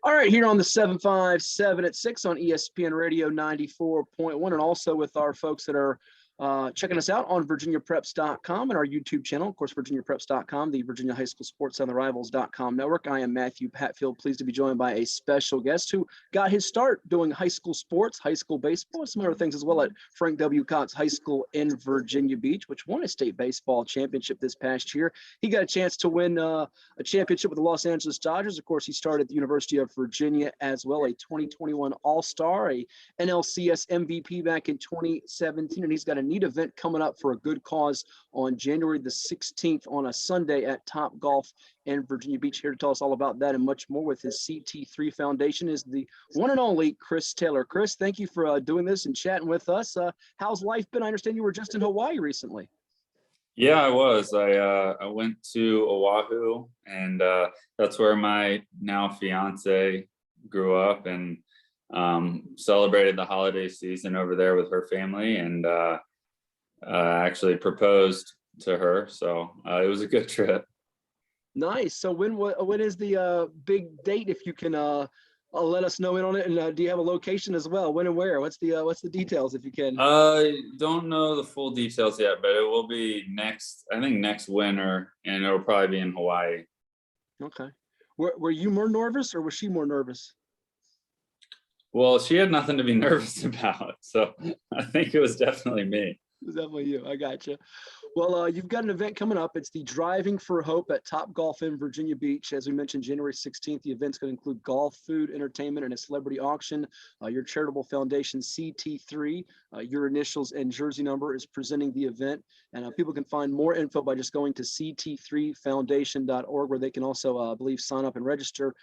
All right, here on the 757 at 6 on ESPN Radio 94.1, and also with our folks that are checking us out on virginiapreps.com and our YouTube channel, of course, virginiapreps.com, the Virginia High School Sports on the Rivals.com network. I am Matthew Hatfield, pleased to be joined by a special guest who got his start doing high school sports, high school baseball, and some other things as well at Frank W. Cox High School in Virginia Beach, which won a state baseball championship this past year. He got a chance to win a championship with the Los Angeles Dodgers. Of course, he started at the University of Virginia as well, a 2021 All-Star, a NLCS MVP back in 2017, and he's got a neat event coming up for a good cause on January the 16th on a Sunday at Top Golf in Virginia Beach. Here to tell us all about that and much more with his CT3 Foundation is the one and only Chris Taylor. Chris, thank you for doing this and chatting with us. How's life been? I understand you were just in Hawaii recently. Yeah, I was. I went to Oahu, and that's where my now fiance grew up, and celebrated the holiday season over there with her family, and actually proposed to her. So it was a good trip. Nice. So when is the big date, if you can let us know in on it? And do you have a location as well? When and where? What's the details, if you can? Don't know the full details yet, but it will be next winter, and it'll probably be in Hawaii. Okay. Were you more nervous, or was she more nervous? Well, she had nothing to be nervous about, so I think it was definitely me. It was definitely you. I gotcha. Well, you've got an event coming up. It's the Driving for Hope at Top Golf in Virginia Beach. As we mentioned, January 16th, the event's going to include golf, food, entertainment, and a celebrity auction. Your charitable foundation, CT3, your initials and jersey number, is presenting the event. And people can find more info by just going to ct3foundation.org, where they can also, I believe, sign up and register.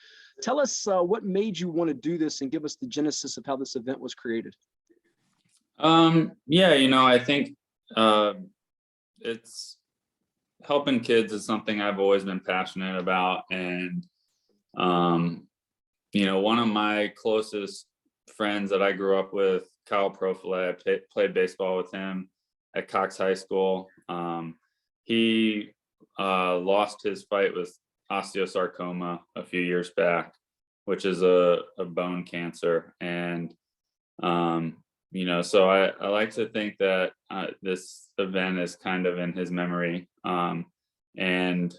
Tell us what made you want to do this, and give us the genesis of how this event was created. Yeah, I think it's helping kids is something I've always been passionate about. And, one of my closest friends that I grew up with, Kyle Profile, I played baseball with him at Cox High School. He lost his fight with osteosarcoma a few years back, which is a bone cancer. And, so I like to think that this event is kind of in his memory. And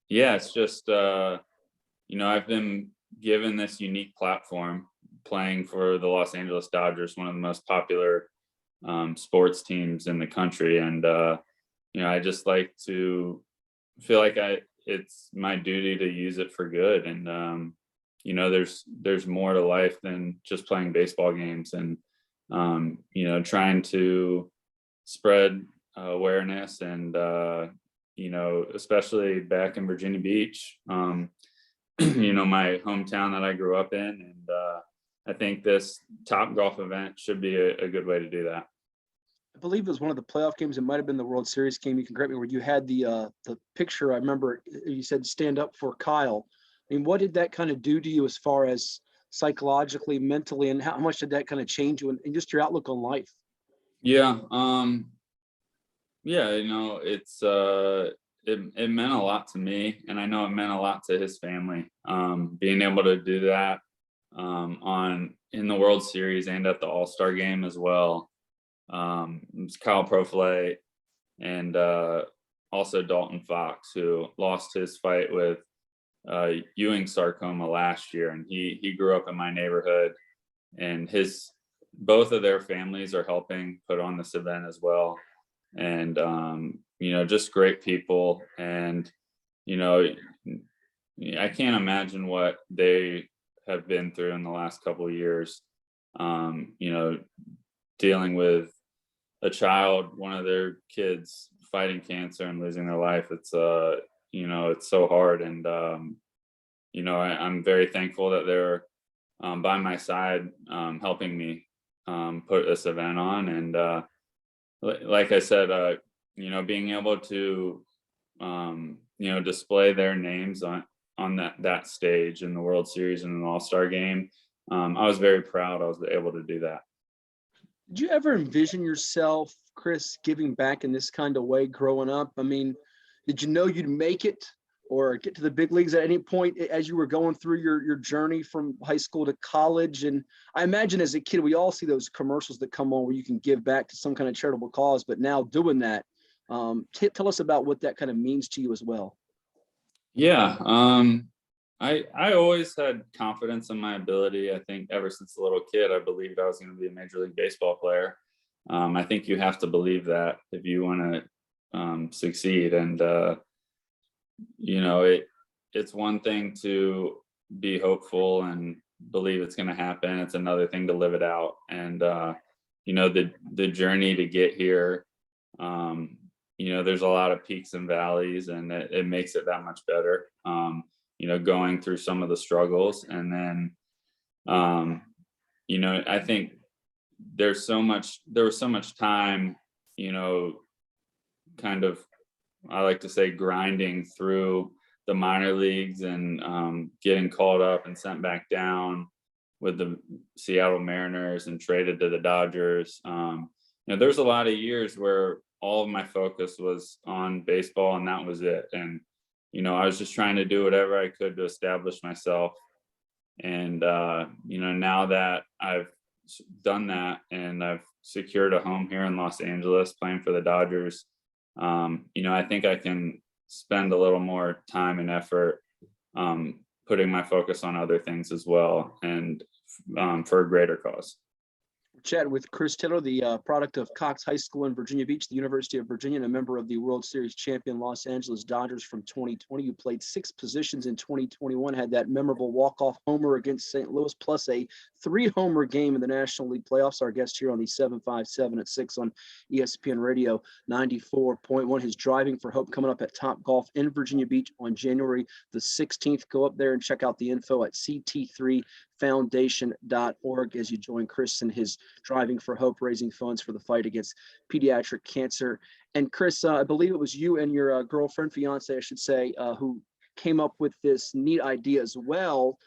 yeah, it's just, I've been given this unique platform playing for the Los Angeles Dodgers, one of the most popular sports teams in the country. And, I just like to feel like it's my duty to use it for good. And, there's more to life than just playing baseball games. And, trying to spread awareness, and, especially back in Virginia Beach, my hometown that I grew up in. And I think this Top Golf event should be a good way to do that. I believe it was one of the playoff games. It might have been the World Series game. You can correct me, where you had the picture. I remember you said stand up for Kyle. I mean, what did that kind of do to you as far as psychologically, mentally, and how much did that kind of change you and just your outlook on life? Yeah. It's it meant a lot to me, and I know it meant a lot to his family. Being able to do that in the World Series and at the All-Star game as well. It was Kyle Profile and also Dalton Fox, who lost his fight with Ewing sarcoma last year, and he grew up in my neighborhood, and both of their families are helping put on this event as well. And just great people. And I can't imagine what they have been through in the last couple of years, dealing with a child, one of their kids, fighting cancer and losing their life. It's it's so hard. And I'm very thankful that they're by my side, helping me put this event on. And like I said, being able to display their names on that stage in the World Series and an All-Star game, I was very proud I was able to do that. Did you ever envision yourself, Chris, giving back in this kind of way growing up? I mean, did you know you'd make it or get to the big leagues at any point as you were going through your journey from high school to college? And I imagine as a kid, we all see those commercials that come on where you can give back to some kind of charitable cause, but now doing that, tell us about what that kind of means to you as well. Yeah. I always had confidence in my ability. I think ever since a little kid, I believed I was going to be a Major League Baseball player. I think you have to believe that if you want to succeed. And, it's one thing to be hopeful and believe it's going to happen. It's another thing to live it out. And, the journey to get here, there's a lot of peaks and valleys, and it makes it that much better. Going through some of the struggles, and then, I think there was so much time, kind of, I like to say, grinding through the minor leagues and getting called up and sent back down with the Seattle Mariners and traded to the Dodgers. There's a lot of years where all of my focus was on baseball, and that was it. And, I was just trying to do whatever I could to establish myself. And, now that I've done that and I've secured a home here in Los Angeles playing for the Dodgers, I think I can spend a little more time and effort putting my focus on other things as well, and for a greater cause. Chatting with Chris Taylor, the product of Cox High School in Virginia Beach, the University of Virginia, and a member of the World Series champion Los Angeles Dodgers from 2020. You played 6 positions in 2021, had that memorable walk-off homer against St. Louis, plus a 3-homer game in the National League playoffs. Our guest here on the 757 at 6 on ESPN Radio 94.1. His Driving for Hope coming up at Top Golf in Virginia Beach on January the 16th. Go up there and check out the info at CT3 Foundation.org as you join Chris in his Driving for Hope, raising funds for the fight against pediatric cancer. And Chris, I believe it was you and your girlfriend, fiance, I should say, who came up with this neat idea as well.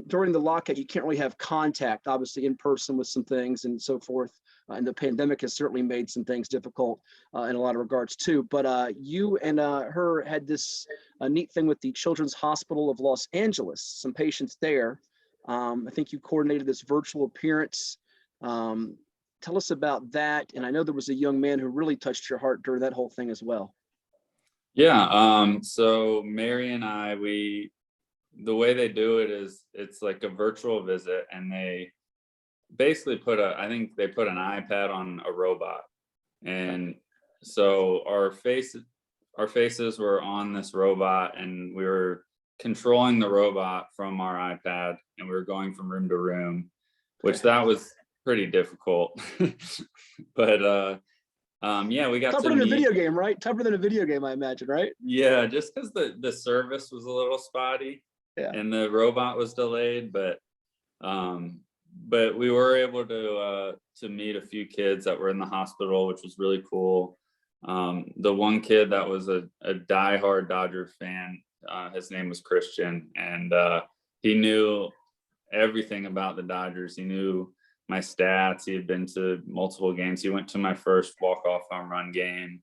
During the lockout, you can't really have contact, obviously, in person with some things and so forth. And the pandemic has certainly made some things difficult in a lot of regards too. But you and her had this neat thing with the Children's Hospital of Los Angeles, some patients there. I think you coordinated this virtual appearance. Tell us about that. And I know there was a young man who really touched your heart during that whole thing as well. Yeah. So Mary and I, the way they do it is it's like a virtual visit, and they basically I think they put an iPad on a robot. And so our faces were on this robot, and we were controlling the robot from our iPad, and we were going from room to room, which that was pretty difficult. But yeah, we got tougher than a video game, right? Tougher than a video game, I imagine, right? Yeah, just because the service was a little spotty, and the robot was delayed, but we were able to meet a few kids that were in the hospital, which was really cool. The one kid that was a diehard Dodger fan, his name was Christian, and he knew everything about the Dodgers. He knew my stats. He had been to multiple games. He went to my first walk-off home run game,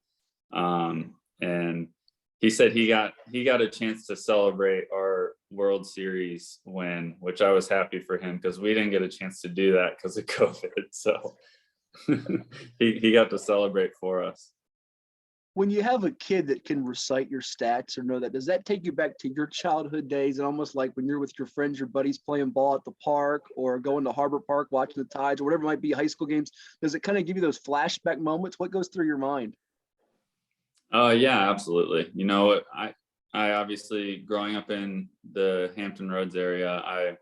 and he said he got a chance to celebrate our World Series win, which I was happy for him because we didn't get a chance to do that because of COVID. So he got to celebrate for us. When you have a kid that can recite your stats or know that, does that take you back to your childhood days and almost like when you're with your friends, your buddies playing ball at the park or going to Harbor Park, watching the Tides or whatever it might be, high school games? Does it kind of give you those flashback moments? What goes through your mind? Yeah, absolutely. I obviously, growing up in the Hampton Roads area, I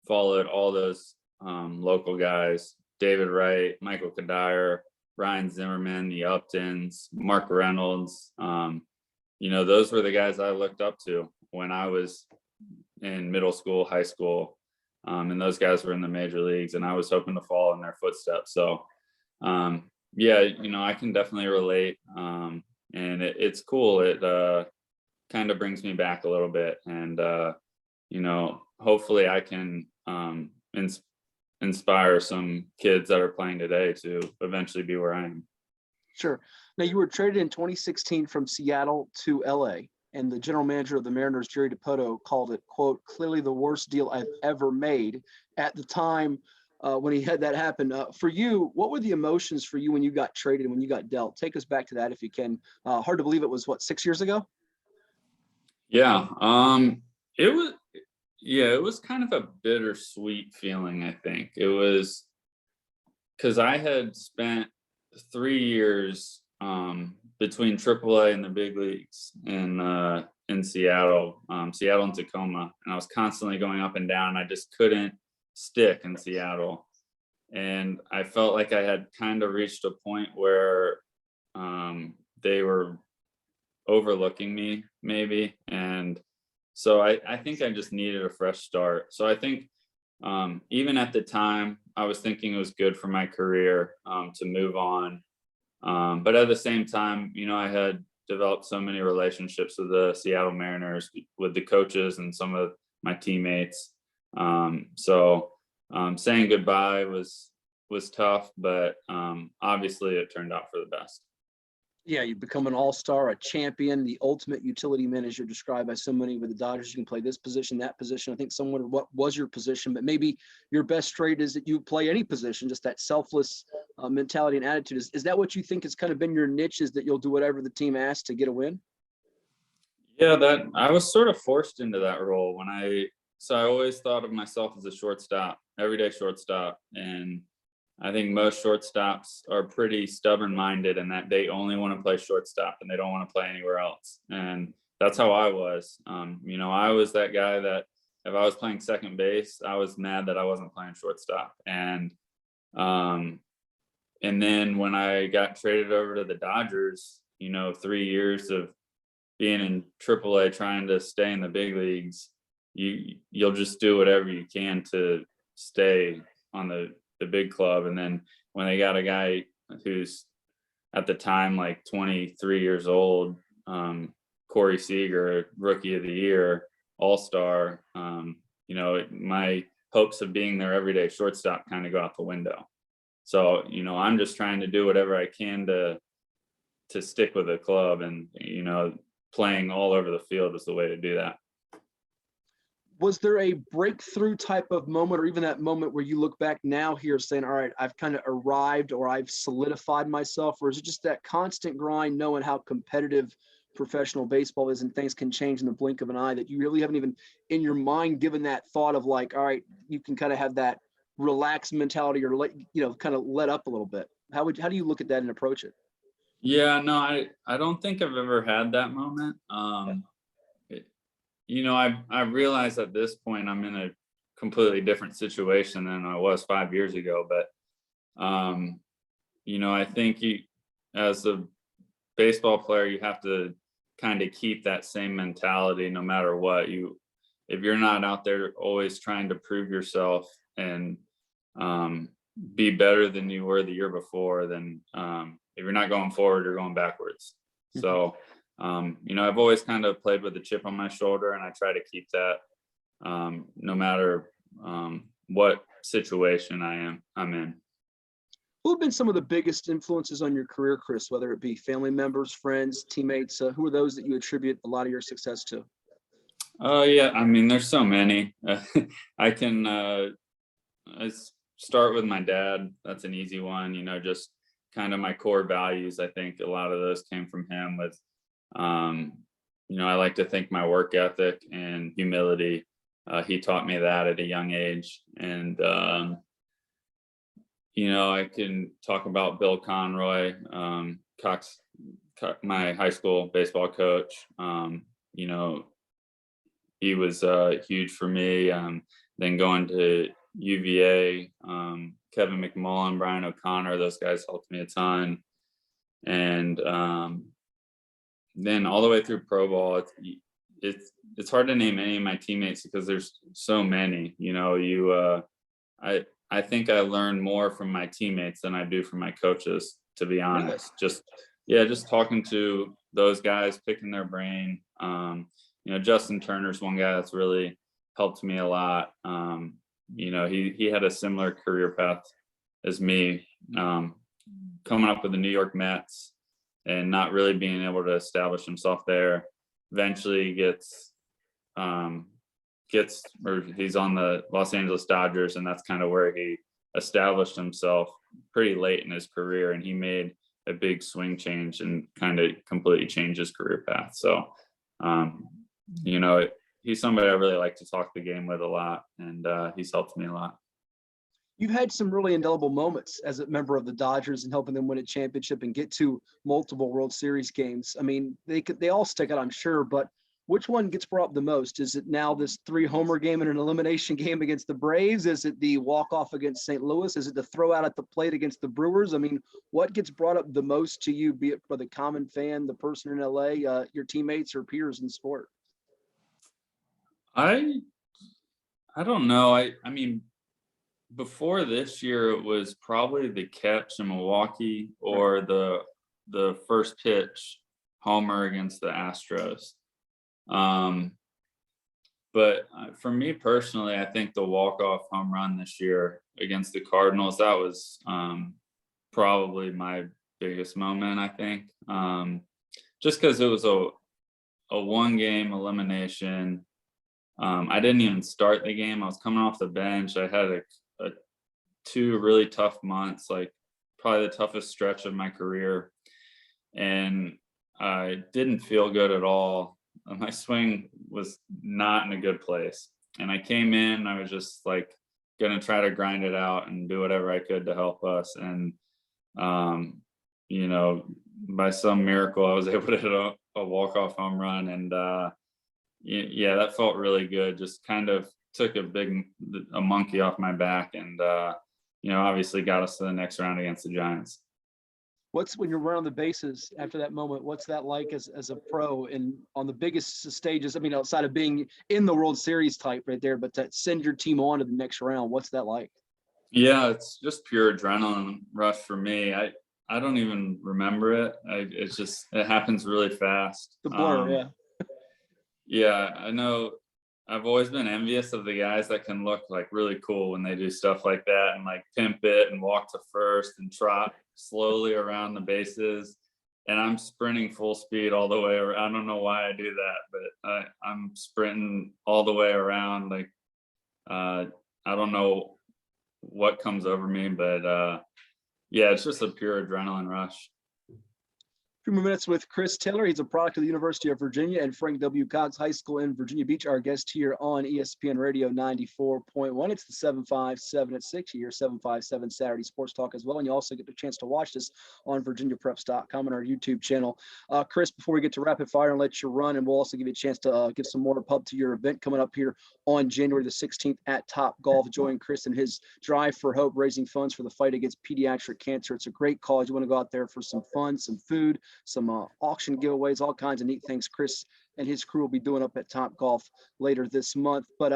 followed all those local guys, David Wright, Michael Kadire, Ryan Zimmerman, the Uptons, Mark Reynolds. Those were the guys I looked up to when I was in middle school, high school. And those guys were in the major leagues, and I was hoping to follow in their footsteps. So, yeah, I can definitely relate. And it's cool. It kind of brings me back a little bit. And, hopefully I can inspire some kids that are playing today to eventually be where I am. Sure. Now, you were traded in 2016 from Seattle to LA, and the general manager of the Mariners, Jerry DiPoto, called it, quote, clearly the worst deal I've ever made at the time when he had that happen. For you, what were the emotions for you when you got traded and when you got dealt? Take us back to that if you can. Hard to believe it was, what, 6 years ago? Yeah. It was, it was kind of a bittersweet feeling, I think. It was because I had spent 3 years between AAA and the big leagues in Seattle, Seattle and Tacoma, and I was constantly going up and down. I just couldn't stick in Seattle, and I felt like I had kind of reached a point where they were overlooking me, maybe, and so I think I just needed a fresh start. So I think even at the time, I was thinking it was good for my career to move on. But at the same time, I had developed so many relationships with the Seattle Mariners, with the coaches and some of my teammates. So saying goodbye was tough, but obviously it turned out for the best. Yeah, you become an all-star, a champion, the ultimate utility man, as you're described by so many with the Dodgers. You can play this position, that position. I think someone, what was your position, but maybe your best trait is that you play any position, just that selfless mentality and attitude. Is that what you think has kind of been your niche, is that you'll do whatever the team asks to get a win? Yeah, that I was sort of forced into that role so I always thought of myself as a shortstop, everyday shortstop. And I think most shortstops are pretty stubborn-minded in that they only want to play shortstop and they don't want to play anywhere else. And that's how I was. I was that guy that if I was playing second base, I was mad that I wasn't playing shortstop. And then when I got traded over to the Dodgers, 3 years of being in AAA, trying to stay in the big leagues, you'll just do whatever you can to stay on the big club. And then when they got a guy who's at the time like 23 years old, Corey Seager, rookie of the year, all-star, my hopes of being their everyday shortstop kind of go out the window. So, I'm just trying to do whatever I can to stick with the club, and, playing all over the field is the way to do that. Was there a breakthrough type of moment, or even that moment where you look back now here saying, all right, I've kind of arrived, or I've solidified myself? Or is it just that constant grind, knowing how competitive professional baseball is and things can change in the blink of an eye, that you really haven't even in your mind given that thought of like, all right, you can kind of have that relaxed mentality, or kind of let up a little bit? How do you look at that and approach it? Yeah, no, I don't think I've ever had that moment. I realize at this point I'm in a completely different situation than I was 5 years ago. But, I think as a baseball player, you have to kind of keep that same mentality no matter what. If you're not out there always trying to prove yourself and be better than you were the year before, then if you're not going forward, you're going backwards. So, I've always kind of played with a chip on my shoulder, and I try to keep that no matter what situation I'm in. Who have been some of the biggest influences on your career, Chris, whether it be family members, friends, teammates? Who are those that you attribute a lot of your success to? Yeah, there's so many. I can I start with my dad. That's an easy one. Just kind of my core values. I think a lot of those came from him with, I like to think my work ethic and humility. He taught me that at a young age. And, I can talk about Bill Conroy, Cox, my high school baseball coach. He was huge for me. Then going to UVA, Kevin McMullen, Brian O'Connor, those guys helped me a ton. And then all the way through pro ball, it's hard to name any of my teammates because there's so many. I think I learned more from my teammates than I do from my coaches, to be honest. Just talking to those guys, picking their brain. Justin Turner's one guy that's really helped me a lot. He had a similar career path as me, coming up with the New York Mets and not really being able to establish himself there. eventually gets or he's on the Los Angeles Dodgers, and that's kind of where he established himself pretty late in his career, and he made a big swing change and kind of completely changed his career path. So, he's somebody I really like to talk the game with a lot, and he's helped me a lot. You've had some really indelible moments as a member of the Dodgers and helping them win a championship and get to multiple World Series games. I mean, they all stick out, I'm sure, but which one gets brought up the most? Is it now this 3-homer game and an elimination game against the Braves? Is it the walk-off against St. Louis? Is it the throw out at the plate against the Brewers? I mean, what gets brought up the most to you, be it for the common fan, the person in LA, your teammates or peers in sport? I don't know. I mean, before this year, it was probably the catch in Milwaukee or the first pitch homer against the Astros. But for me personally, I think the walk-off home run this year against the Cardinals, that was probably my biggest moment, I think. Just because it was a one-game elimination. I didn't even start the game. I was coming off the bench. I had a 2 really tough months, like probably the toughest stretch of my career. And I didn't feel good at all. My swing was not in a good place. And I came in, I was just like going to try to grind it out and do whatever I could to help us. And, by some miracle, I was able to hit a walk-off home run. And, that felt really good. Just kind of took a monkey off my back and, obviously got us to the next round against the Giants. When you're running the bases after that moment, what's that like as a pro and on the biggest stages? I mean, outside of being in the World Series type right there, but to send your team on to the next round, what's that like? Yeah, it's just pure adrenaline rush for me. I don't even remember it. It happens really fast. The blur, yeah. Yeah, I know. I've always been envious of the guys that can look like really cool when they do stuff like that and like pimp it and walk to first and trot slowly around the bases. And I'm sprinting full speed all the way around. I don't know why I do that, but I'm sprinting all the way around. Like, I don't know what comes over me, but it's just a pure adrenaline rush. 2 more minutes with Chris Taylor. He's a product of the University of Virginia and Frank W. Cox High School in Virginia Beach. Our guest here on ESPN Radio 94.1. It's the 757 at 6. You hear 757 Saturday Sports Talk as well. And you also get the chance to watch this on VirginiaPreps.com and our YouTube channel. Chris, before we get to rapid fire and let you run, and we'll also give you a chance to give some more pub to your event coming up here on January the 16th at Top Golf. Join Chris in his Drive for Hope, raising funds for the fight against pediatric cancer. It's a great cause. You want to go out there for some fun, some food, some auction giveaways, all kinds of neat things Chris and his crew will be doing up at Top Golf later this month. But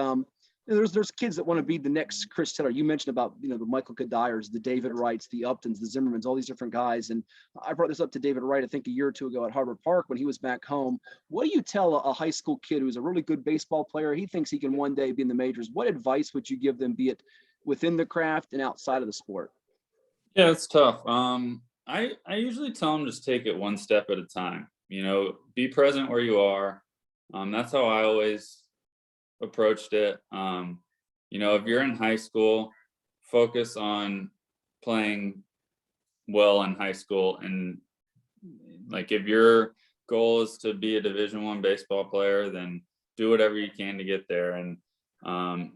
there's kids that want to be the next Chris Taylor. You mentioned about, the Michael Kadyers, the David Wrights, the Uptons, the Zimmermans, all these different guys. And I brought this up to David Wright, I think a year or two ago at Harbor Park when he was back home. What do you tell a high school kid who's a really good baseball player? He thinks he can one day be in the majors. What advice would you give them, be it within the craft and outside of the sport? Yeah, it's tough. I usually tell them just take it one step at a time. Be present where you are. That's how I always approached it. If you're in high school, focus on playing well in high school. And like, if your goal is to be a Division I baseball player, then do whatever you can to get there. And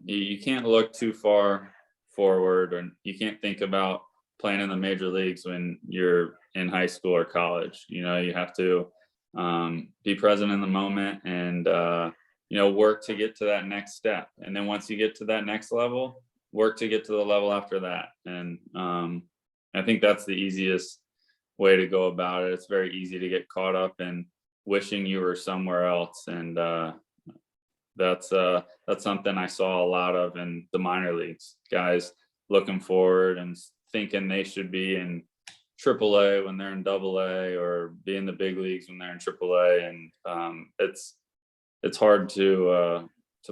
you can't look too far forward, or you can't think about playing in the major leagues when you're in high school or college. You have to be present in the moment and work to get to that next step. And then once you get to that next level, work to get to the level after that. And I think that's the easiest way to go about it. It's very easy to get caught up in wishing you were somewhere else. And that's something I saw a lot of in the minor leagues, guys looking forward and thinking they should be in AAA when they're in AA, or be in the big leagues when they're in AAA. And it's hard to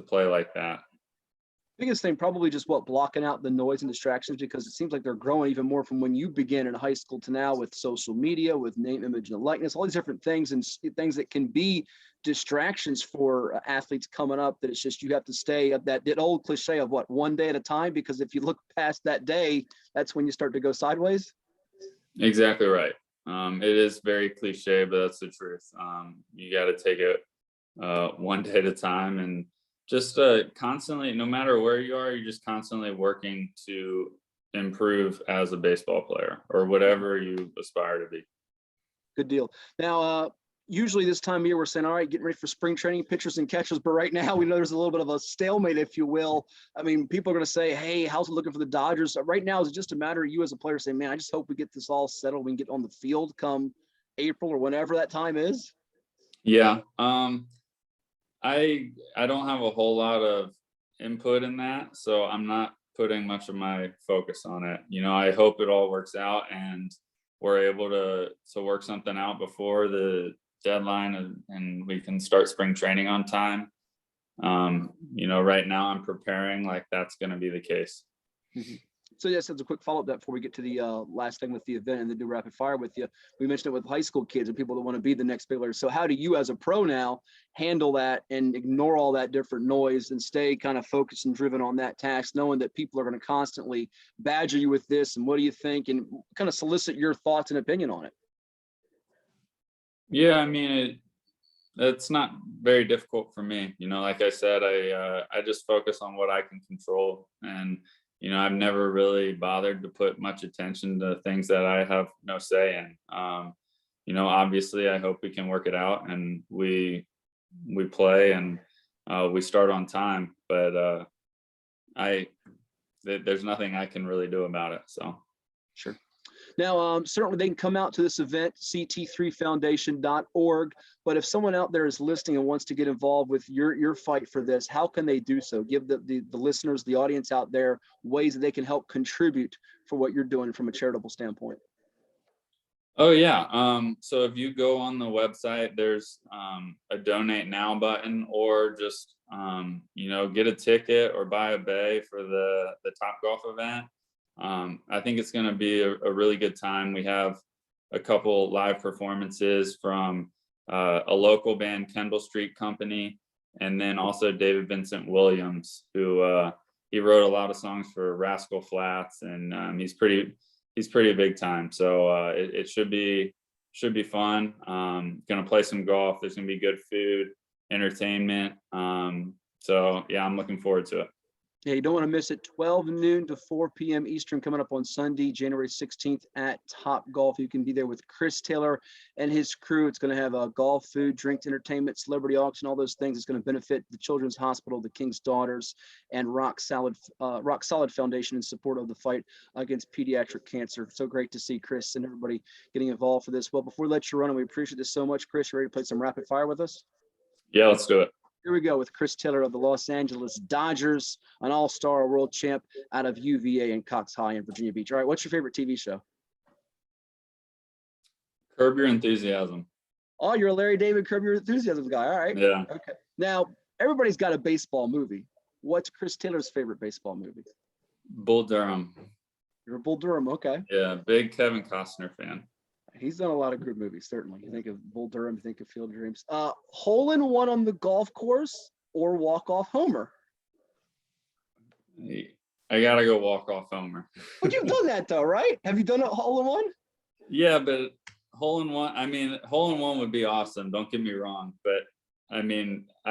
play like that. Biggest thing, probably just blocking out the noise and distractions, because it seems like they're growing even more from when you began in high school to now, with social media, with name, image, and likeness, all these different things and things that can be distractions for athletes coming up that it's just you have to stay at that old cliche of what, one day at a time, because if you look past that day, that's when you start to go sideways. Exactly right. It is very cliche, but that's the truth. You got to take it one day at a time, and just constantly, no matter where you are, you're just constantly working to improve as a baseball player or whatever you aspire to be. Good deal. Now, usually this time of year, we're saying, all right, getting ready for spring training, pitchers and catchers. But right now, we know there's a little bit of a stalemate, if you will. I mean, people are going to say, hey, how's it looking for the Dodgers? Right now, is it just a matter of you as a player saying, man, I just hope we get this all settled. We can get on the field come April or whenever that time is? Yeah. I don't have a whole lot of input in that, so I'm not putting much of my focus on it. I hope it all works out and we're able to work something out before the deadline and we can start spring training on time. Right now I'm preparing like that's going to be the case. Mm-hmm. So yes, as a quick follow-up that before we get to the last thing with the event and then do rapid fire with you, we mentioned it with high school kids and people that want to be the next big leaguer. So how do you as a pro now handle that and ignore all that different noise and stay kind of focused and driven on that task, knowing that people are going to constantly badger you with this and what do you think and kind of solicit your thoughts and opinion on it? Yeah, I mean, it's not very difficult for me. Like I said, I just focus on what I can control, and I've never really bothered to put much attention to things that I have no say in. Obviously I hope we can work it out and we play and we start on time, but there's nothing I can really do about it. So. Sure. Now, certainly they can come out to this event, CT3Foundation.org. But if someone out there is listening and wants to get involved with your fight for this, how can they do so? Give the listeners, the audience out there, ways that they can help contribute for what you're doing from a charitable standpoint. Oh, yeah. So if you go on the website, there's a donate now button, or just, get a ticket or buy a bay for the Topgolf event. I think it's going to be a really good time. We have a couple live performances from a local band, Kendall Street Company, and then also David Vincent Williams, who he wrote a lot of songs for Rascal Flatts, and he's pretty big time. So it should be fun. Going to play some golf. There's going to be good food, entertainment. So yeah, I'm looking forward to it. Yeah, you don't want to miss it. 12 noon to 4 p.m. Eastern coming up on Sunday, January 16th at Topgolf. You can be there with Chris Taylor and his crew. It's going to have golf, food, drink, entertainment, celebrity auction, all those things. It's going to benefit the Children's Hospital, the King's Daughters, and Rock Solid Foundation in support of the fight against pediatric cancer. So great to see Chris and everybody getting involved for this. Well, before we let you run, and we appreciate this so much, Chris, you ready to play some rapid fire with us? Yeah, let's do it. Here we go with Chris Taylor of the Los Angeles Dodgers, an all-star world champ out of UVA and Cox High in Virginia Beach. All right, what's your favorite TV show? Curb Your Enthusiasm. Oh, you're a Larry David Curb Your Enthusiasm guy. All right. Yeah. Okay. Now, everybody's got a baseball movie. What's Chris Taylor's favorite baseball movie? Bull Durham. You're a Bull Durham. Okay. Yeah, big Kevin Costner fan. He's done a lot of good movies, certainly. You think of Bull Durham, you think of Field of Dreams. Hole in one on the golf course or walk-off homer? I got to go walk-off homer. But you've done that, though, right? Have you done a hole in one? Yeah, but hole in one would be awesome. Don't get me wrong. But, I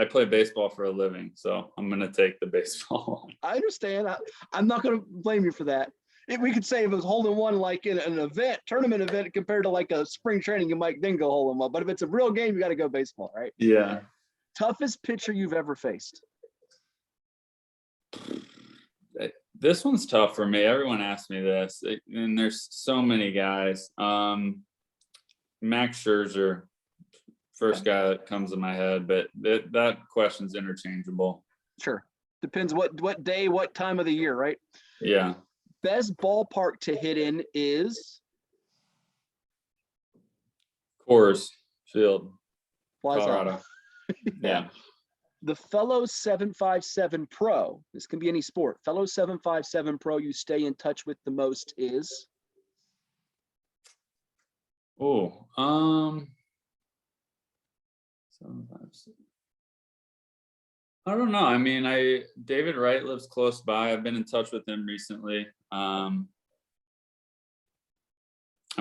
play baseball for a living, so I'm going to take the baseball one. I understand. I'm not going to blame you for that. We could say if it was hole in one, like in an tournament event compared to like a spring training, you might then go hole in one. But if it's a real game, you got to go baseball, right? Yeah. Toughest pitcher you've ever faced? This one's tough for me. Everyone asks me this, and there's so many guys. Max Scherzer, first guy that comes to my head, but that question's interchangeable. Sure. Depends what day, what time of the year, right? Yeah. Best ballpark to hit in is? Coors Field, Flies Colorado. off. Yeah. The fellow 757 pro, this can be any sport, fellow 757 pro you stay in touch with the most is? I don't know. I mean, David Wright lives close by. I've been in touch with him recently. I'm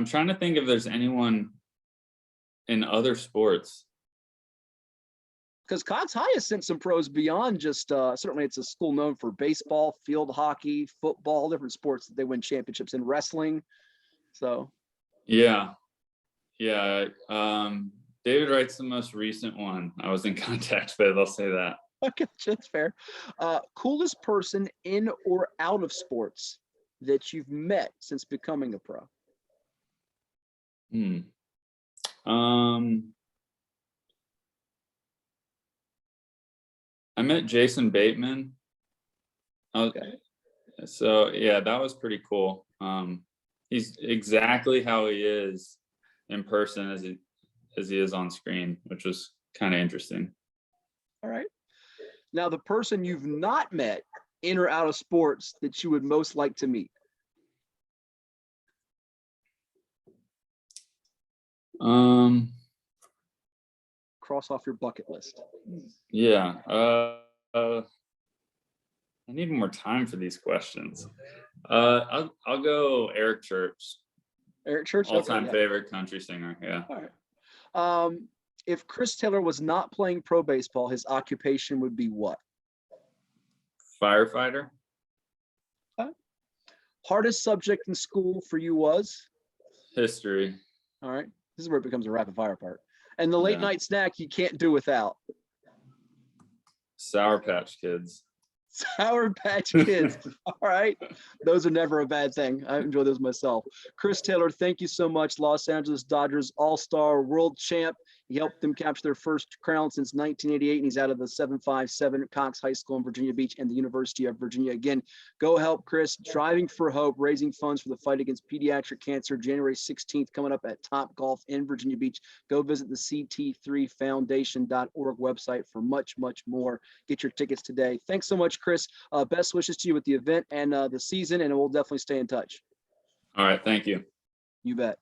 trying to think if there's anyone in other sports. Because Cox High has sent some pros beyond just, certainly it's a school known for baseball, field hockey, football, different sports that they win championships in, wrestling. So. Yeah. David Wright's the most recent one I was in contact with. I'll say that. Okay, that's fair. Coolest person in or out of sports that you've met since becoming a pro? I met Jason Bateman. Okay. So yeah, that was pretty cool. He's exactly how he is in person as he is on screen, which was kind of interesting. All right. Now, the person you've not met in or out of sports that you would most like to meet? Cross off your bucket list. Yeah. I need more time for these questions. I'll go Eric Church. Eric Church, all-time favorite country singer. Yeah. All right. If Chris Taylor was not playing pro baseball, his occupation would be what? Firefighter. Okay. Hardest subject in school for you was? History. All right. This is where it becomes a rapid fire part. And the late night snack you can't do without? Sour Patch Kids. Sour Patch Kids. All right. Those are never a bad thing. I enjoy those myself. Chris Taylor, thank you so much. Los Angeles Dodgers All-Star World Champ. He helped them capture their first crown since 1988, and he's out of the 757 Cox High School in Virginia Beach and the University of Virginia. Again, go help Chris. Driving for Hope, raising funds for the fight against pediatric cancer, January 16th, coming up at Top Golf in Virginia Beach. Go visit the CT3 Foundation.org website for much, much more. Get your tickets today. Thanks so much, Chris. Best wishes to you with the event and the season, and we'll definitely stay in touch. All right. Thank you. You bet.